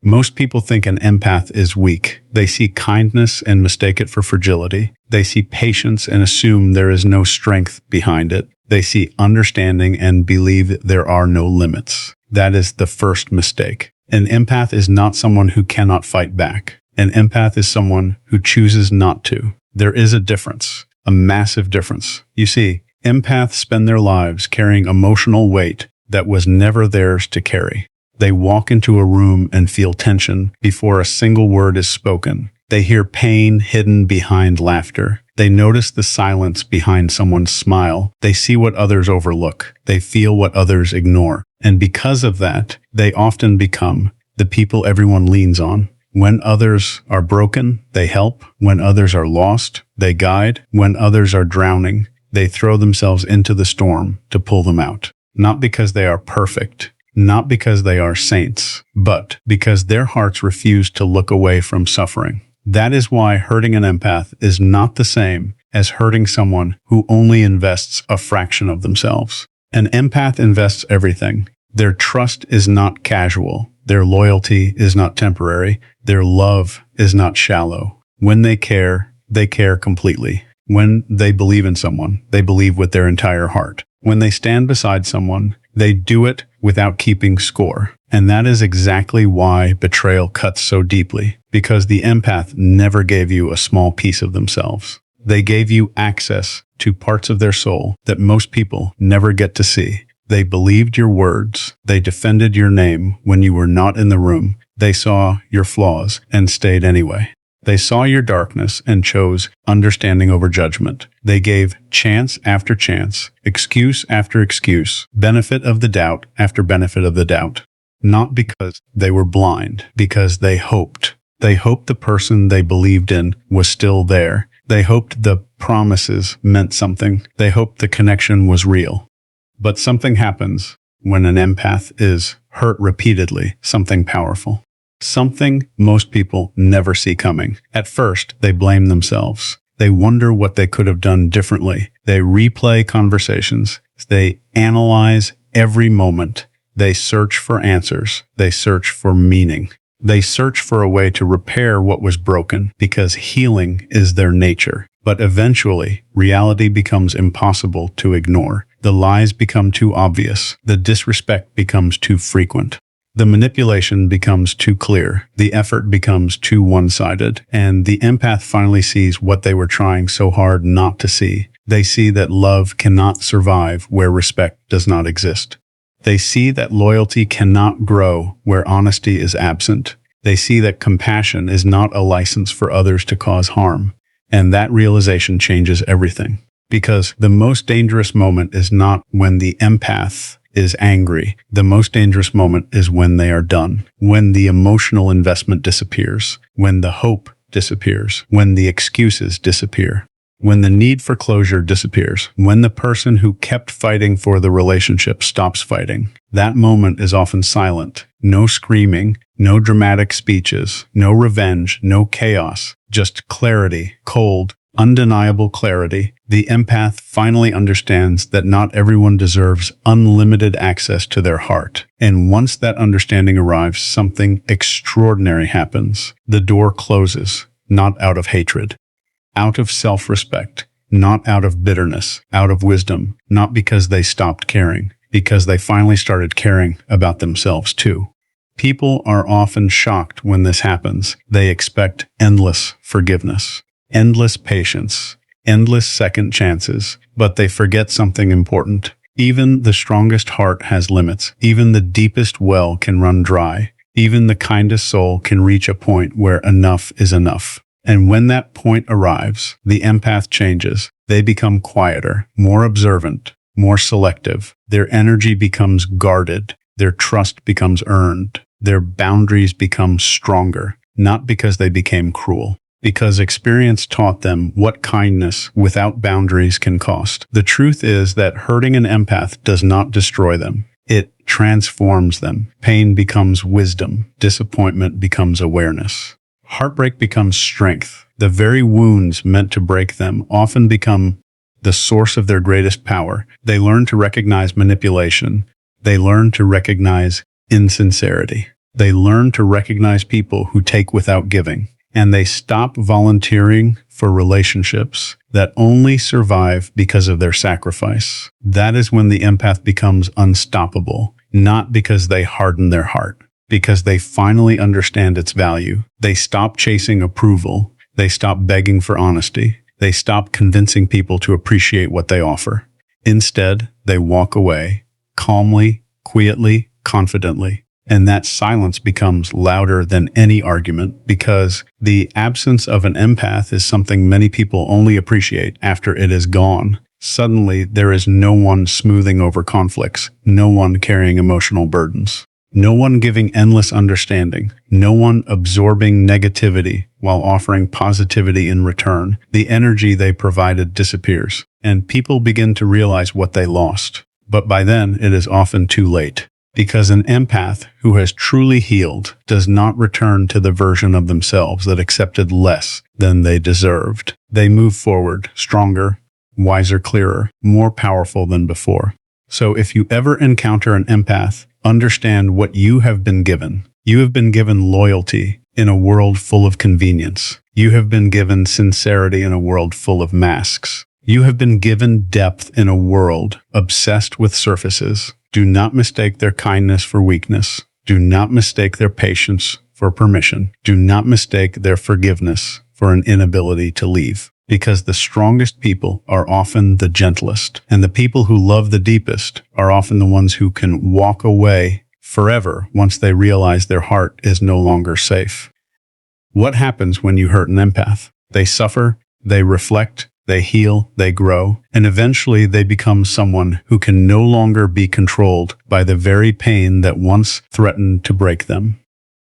Most people think an empath is weak. They see kindness and mistake it for fragility. They see patience and assume there is no strength behind it. They see understanding and believe there are no limits. That is the first mistake. An empath is not someone who cannot fight back. An empath is someone who chooses not to. There is a difference, a massive difference. You see, empaths spend their lives carrying emotional weight that was never theirs to carry. They walk into a room and feel tension before a single word is spoken. They hear pain hidden behind laughter. They notice the silence behind someone's smile. They see what others overlook. They feel what others ignore. And because of that, they often become the people everyone leans on. When others are broken, they help. When others are lost, they guide. When others are drowning, they throw themselves into the storm to pull them out. Not because they are perfect, not because they are saints, but because their hearts refuse to look away from suffering. That is why hurting an empath is not the same as hurting someone who only invests a fraction of themselves. An empath invests everything. Their trust is not casual. Their loyalty is not temporary. Their love is not shallow. When they care completely. When they believe in someone, they believe with their entire heart. When they stand beside someone, they do it without keeping score. And that is exactly why betrayal cuts so deeply, because the empath never gave you a small piece of themselves. They gave you access to parts of their soul that most people never get to see. They believed your words. They defended your name when you were not in the room. They saw your flaws and stayed anyway. They saw your darkness and chose understanding over judgment. They gave chance after chance, excuse after excuse, benefit of the doubt after benefit of the doubt. Not because they were blind, because they hoped. They hoped the person they believed in was still there. They hoped the promises meant something. They hoped the connection was real. But something happens when an empath is hurt repeatedly, something powerful. Something most people never see coming. At first, they blame themselves. They wonder what they could have done differently. They replay conversations. They analyze every moment. They search for answers. They search for meaning. They search for a way to repair what was broken because healing is their nature. But eventually, reality becomes impossible to ignore. The lies become too obvious. The disrespect becomes too frequent. The manipulation becomes too clear. The effort becomes too one-sided. And the empath finally sees what they were trying so hard not to see. They see that love cannot survive where respect does not exist. They see that loyalty cannot grow where honesty is absent. They see that compassion is not a license for others to cause harm. And that realization changes everything. Because the most dangerous moment is not when the empath is angry. The most dangerous moment is when they are done. When the emotional investment disappears. When the hope disappears. When the excuses disappear. When the need for closure disappears. When the person who kept fighting for the relationship stops fighting. That moment is often silent. No screaming, no dramatic speeches, no revenge, no chaos. Just clarity, cold, undeniable clarity. The empath finally understands that not everyone deserves unlimited access to their heart. And once that understanding arrives, something extraordinary happens. The door closes, not out of hatred, out of self-respect, not out of bitterness, out of wisdom, not because they stopped caring, because they finally started caring about themselves too. People are often shocked when this happens. They expect endless forgiveness, endless patience, endless second chances, but they forget something important. Even the strongest heart has limits. Even the deepest well can run dry. Even the kindest soul can reach a point where enough is enough. And when that point arrives, the empath changes. They become quieter, more observant, more selective. Their energy becomes guarded. Their trust becomes earned. Their boundaries become stronger, not because they became cruel, because experience taught them what kindness without boundaries can cost. The truth is that hurting an empath does not destroy them. It transforms them. Pain becomes wisdom. Disappointment becomes awareness. Heartbreak becomes strength. The very wounds meant to break them often become the source of their greatest power. They learn to recognize manipulation. They learn to recognize insincerity. They learn to recognize people who take without giving, and they stop volunteering for relationships that only survive because of their sacrifice. That is when the empath becomes unstoppable, not because they harden their heart, because they finally understand its value. They stop chasing approval. They stop begging for honesty. They stop convincing people to appreciate what they offer. Instead, they walk away, calmly, quietly, confidently. And that silence becomes louder than any argument, because the absence of an empath is something many people only appreciate after it is gone. Suddenly, there is no one smoothing over conflicts, no one carrying emotional burdens, no one giving endless understanding, no one absorbing negativity while offering positivity in return. The energy they provided disappears, and people begin to realize what they lost. But by then, it is often too late. Because an empath who has truly healed does not return to the version of themselves that accepted less than they deserved. They move forward, stronger, wiser, clearer, more powerful than before. So if you ever encounter an empath, understand what you have been given. You have been given loyalty in a world full of convenience. You have been given sincerity in a world full of masks. You have been given depth in a world obsessed with surfaces. Do not mistake their kindness for weakness. Do not mistake their patience for permission. Do not mistake their forgiveness for an inability to leave. Because the strongest people are often the gentlest, and the people who love the deepest are often the ones who can walk away forever once they realize their heart is no longer safe. What happens when you hurt an empath? They suffer, they reflect, they heal, they grow, and eventually they become someone who can no longer be controlled by the very pain that once threatened to break them.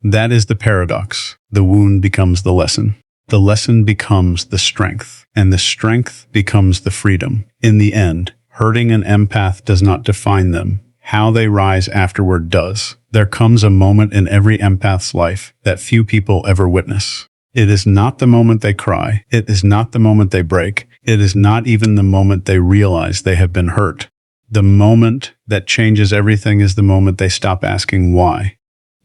That is the paradox. The wound becomes the lesson. The lesson becomes the strength, and the strength becomes the freedom. In the end, hurting an empath does not define them. How they rise afterward does. There comes a moment in every empath's life that few people ever witness. It is not the moment they cry. It is not the moment they break. It is not even the moment they realize they have been hurt. The moment that changes everything is the moment they stop asking why.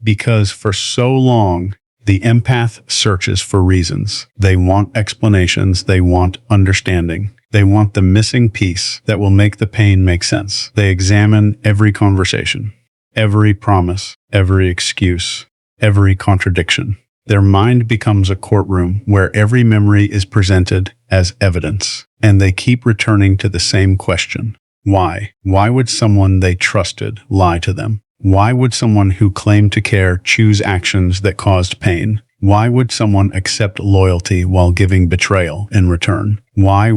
Because for so long, the empath searches for reasons. They want explanations. They want understanding. They want the missing piece that will make the pain make sense. They examine every conversation, every promise, every excuse, every contradiction. Their mind becomes a courtroom where every memory is presented as evidence, and they keep returning to the same question. Why? Why would someone they trusted lie to them? Why would someone who claimed to care choose actions that caused pain? Why would someone accept loyalty while giving betrayal in return? Why?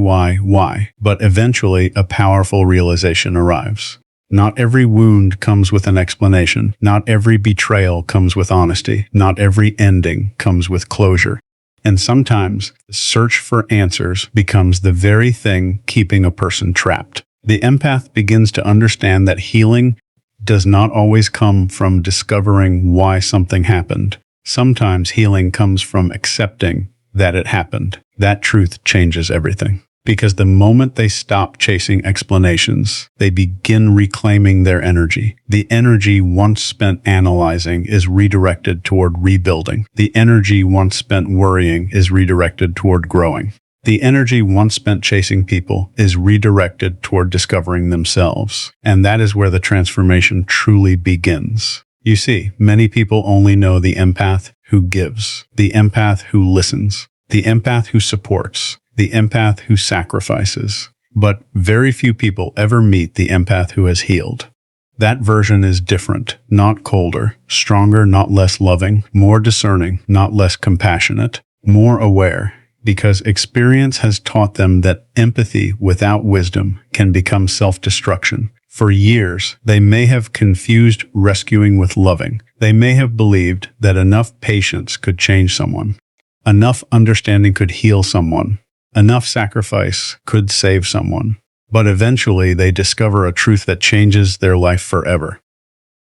But eventually, a powerful realization arrives. Not every wound comes with an explanation. Not every betrayal comes with honesty. Not every ending comes with closure. And sometimes, the search for answers becomes the very thing keeping a person trapped. The empath begins to understand that healing does not always come from discovering why something happened. Sometimes healing comes from accepting that it happened. That truth changes everything. Because the moment they stop chasing explanations, they begin reclaiming their energy. The energy once spent analyzing is redirected toward rebuilding. The energy once spent worrying is redirected toward growing. The energy once spent chasing people is redirected toward discovering themselves. And that is where the transformation truly begins. You see, many people only know the empath who gives, the empath who listens, the empath who supports, the empath who sacrifices. But very few people ever meet the empath who has healed. That version is different, not colder, stronger, not less loving, more discerning, not less compassionate, more aware, because experience has taught them that empathy without wisdom can become self-destruction. For years, they may have confused rescuing with loving. They may have believed that enough patience could change someone. Enough understanding could heal someone. Enough sacrifice could save someone. But eventually, they discover a truth that changes their life forever.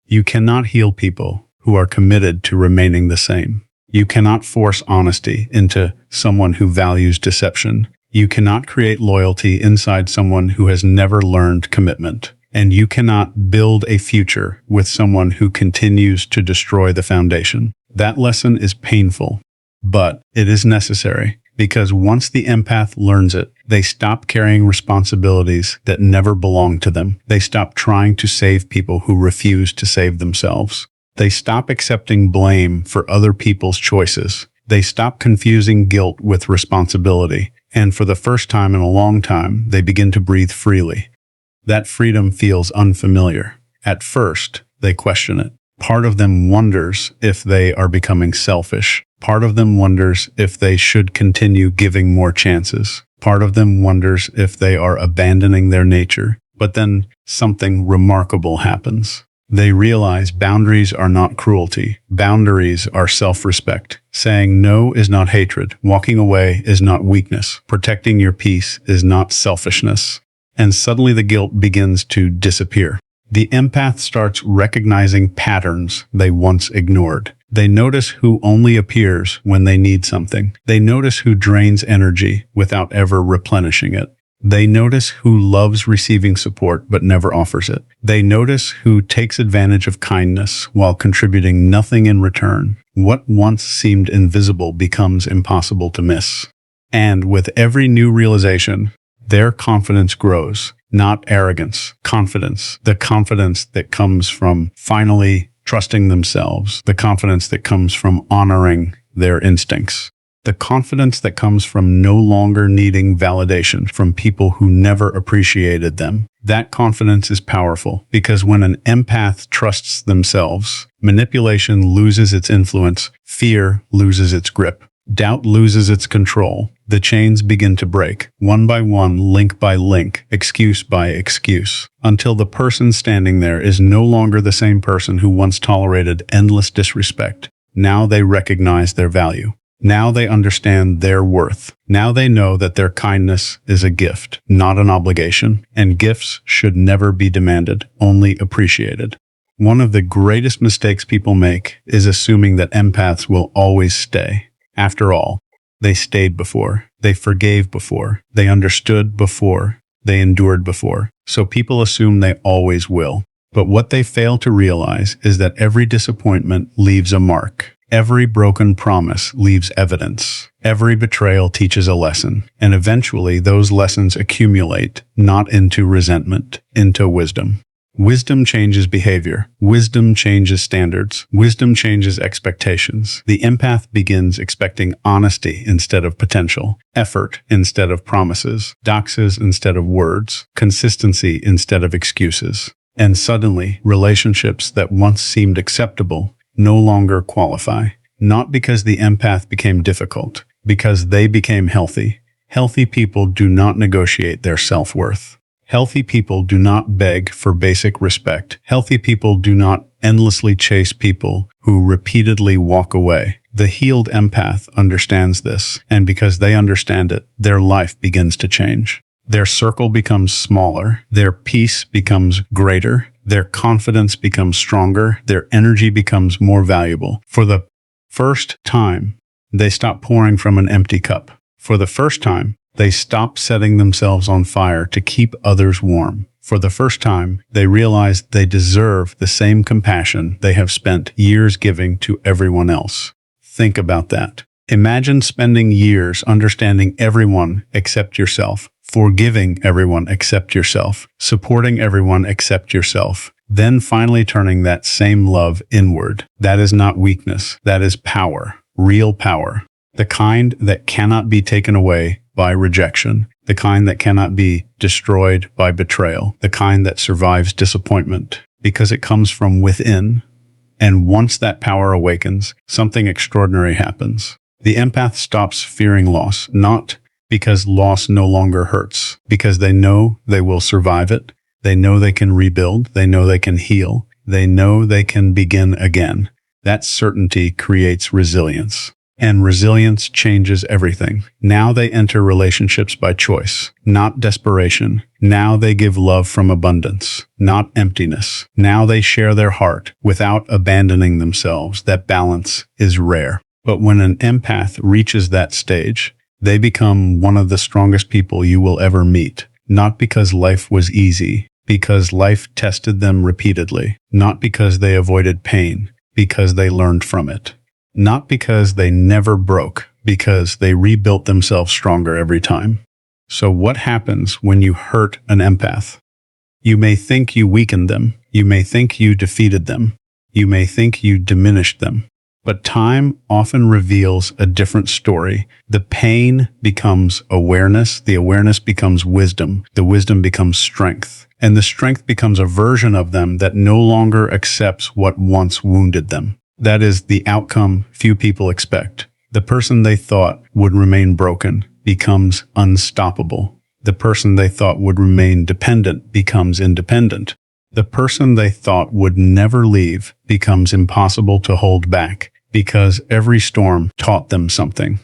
You cannot heal people who are committed to remaining the same. You cannot force honesty into someone who values deception. You cannot create loyalty inside someone who has never learned commitment. And you cannot build a future with someone who continues to destroy the foundation. That lesson is painful, but it is necessary, because once the empath learns it, they stop carrying responsibilities that never belong to them. They stop trying to save people who refuse to save themselves. They stop accepting blame for other people's choices. They stop confusing guilt with responsibility. And for the first time in a long time, they begin to breathe freely. That freedom feels unfamiliar. At first, they question it. Part of them wonders if they are becoming selfish. Part of them wonders if they should continue giving more chances. Part of them wonders if they are abandoning their nature. But then something remarkable happens. They realize boundaries are not cruelty. Boundaries are self-respect. Saying no is not hatred. Walking away is not weakness. Protecting your peace is not selfishness. And suddenly the guilt begins to disappear. The empath starts recognizing patterns they once ignored. They notice who only appears when they need something. They notice who drains energy without ever replenishing it. They notice who loves receiving support but never offers it. They notice who takes advantage of kindness while contributing nothing in return. What once seemed invisible becomes impossible to miss. And with every new realization, their confidence grows. Not arrogance, confidence. The confidence that comes from finally trusting themselves. The confidence that comes from honoring their instincts. The confidence that comes from no longer needing validation from people who never appreciated them. That confidence is powerful, because when an empath trusts themselves, manipulation loses its influence, fear loses its grip, doubt loses its control. The chains begin to break, one by one, link by link, excuse by excuse, until the person standing there is no longer the same person who once tolerated endless disrespect. Now they recognize their value. Now they understand their worth. Now they know that their kindness is a gift, not an obligation, and gifts should never be demanded, only appreciated. One of the greatest mistakes people make is assuming that empaths will always stay. After all, they stayed before, they forgave before, they understood before, they endured before. So people assume they always will. But what they fail to realize is that every disappointment leaves a mark. Every broken promise leaves evidence. Every betrayal teaches a lesson. And eventually those lessons accumulate, not into resentment, into wisdom. Wisdom changes behavior. Wisdom changes standards. Wisdom changes expectations. The empath begins expecting honesty instead of potential, effort instead of promises, doxes instead of words, consistency instead of excuses. And suddenly, relationships that once seemed acceptable no longer qualify. Not because the empath became difficult, because they became healthy. Healthy people do not negotiate their self-worth. Healthy people do not beg for basic respect. Healthy people do not endlessly chase people who repeatedly walk away. The healed empath understands this, and because they understand it, their life begins to change. Their circle becomes smaller, their peace becomes greater, their confidence becomes stronger, their energy becomes more valuable. For the first time, they stop pouring from an empty cup. For the first time, they stop setting themselves on fire to keep others warm. For the first time, they realize they deserve the same compassion they have spent years giving to everyone else. Think about that. Imagine spending years understanding everyone except yourself, forgiving everyone except yourself, supporting everyone except yourself, then finally turning that same love inward. That is not weakness. That is power, real power. The kind that cannot be taken away by rejection, the kind that cannot be destroyed by betrayal, the kind that survives disappointment, because it comes from within. And once that power awakens, something extraordinary happens. The empath stops fearing loss, not because loss no longer hurts, because they know they will survive it. They know they can rebuild. They know they can heal. They know they can begin again. That certainty creates resilience. And resilience changes everything. Now they enter relationships by choice, not desperation. Now they give love from abundance, not emptiness. Now they share their heart without abandoning themselves. That balance is rare. But when an empath reaches that stage, they become one of the strongest people you will ever meet. Not because life was easy, because life tested them repeatedly, not because they avoided pain, because they learned from it. Not because they never broke, because they rebuilt themselves stronger every time. So what happens when you hurt an empath? You may think you weakened them. You may think you defeated them. You may think you diminished them. But time often reveals a different story. The pain becomes awareness. The awareness becomes wisdom. The wisdom becomes strength. And the strength becomes a version of them that no longer accepts what once wounded them. That is the outcome few people expect. The person they thought would remain broken becomes unstoppable. The person they thought would remain dependent becomes independent. The person they thought would never leave becomes impossible to hold back, because every storm taught them something.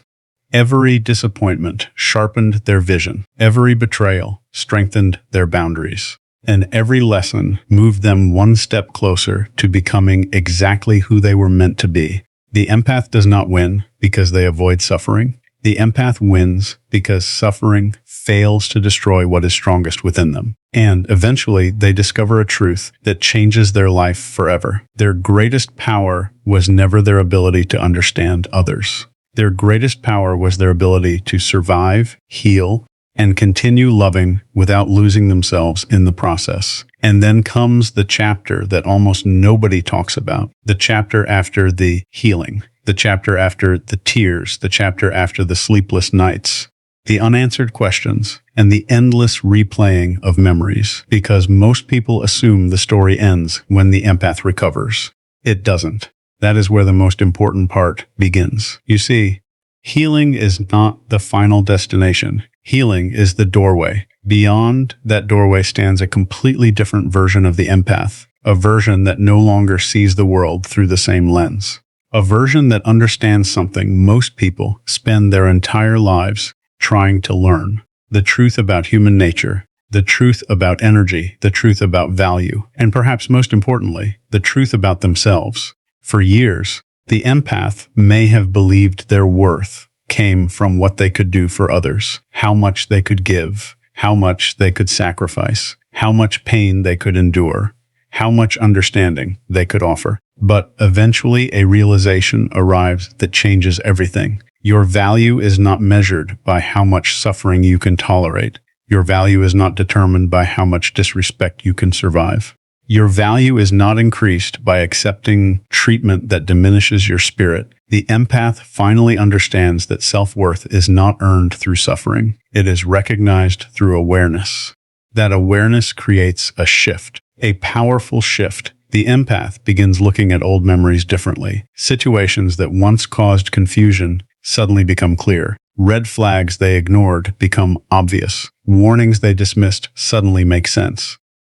Every disappointment sharpened their vision. Every betrayal strengthened their boundaries. And every lesson moved them one step closer to becoming exactly who they were meant to be. The empath does not win because they avoid suffering. The empath wins because suffering fails to destroy what is strongest within them. And eventually, they discover a truth that changes their life forever. Their greatest power was never their ability to understand others. Their greatest power was their ability to survive, heal, and continue loving without losing themselves in the process. And then comes the chapter that almost nobody talks about, the chapter after the healing, the chapter after the tears, the chapter after the sleepless nights, the unanswered questions, and the endless replaying of memories, because most people assume the story ends when the empath recovers. It doesn't. That is where the most important part begins. You see, healing is not the final destination. Healing is the doorway. Beyond that doorway stands a completely different version of the empath, a version that no longer sees the world through the same lens, a version that understands something most people spend their entire lives trying to learn: the truth about human nature, the truth about energy, the truth about value, and perhaps most importantly, the truth about themselves. For years, the empath may have believed their worth came from what they could do for others, how much they could give, how much they could sacrifice, how much pain they could endure, how much understanding they could offer. But eventually a realization arrives that changes everything. Your value is not measured by how much suffering you can tolerate. Your value is not determined by how much disrespect you can survive. Your value is not increased by accepting treatment that diminishes your spirit. The empath finally understands that self-worth is not earned through suffering. It is recognized through awareness. That awareness creates a shift, a powerful shift. The empath begins looking at old memories differently. Situations that once caused confusion suddenly become clear. Red flags they ignored become obvious. Warnings they dismissed suddenly make sense.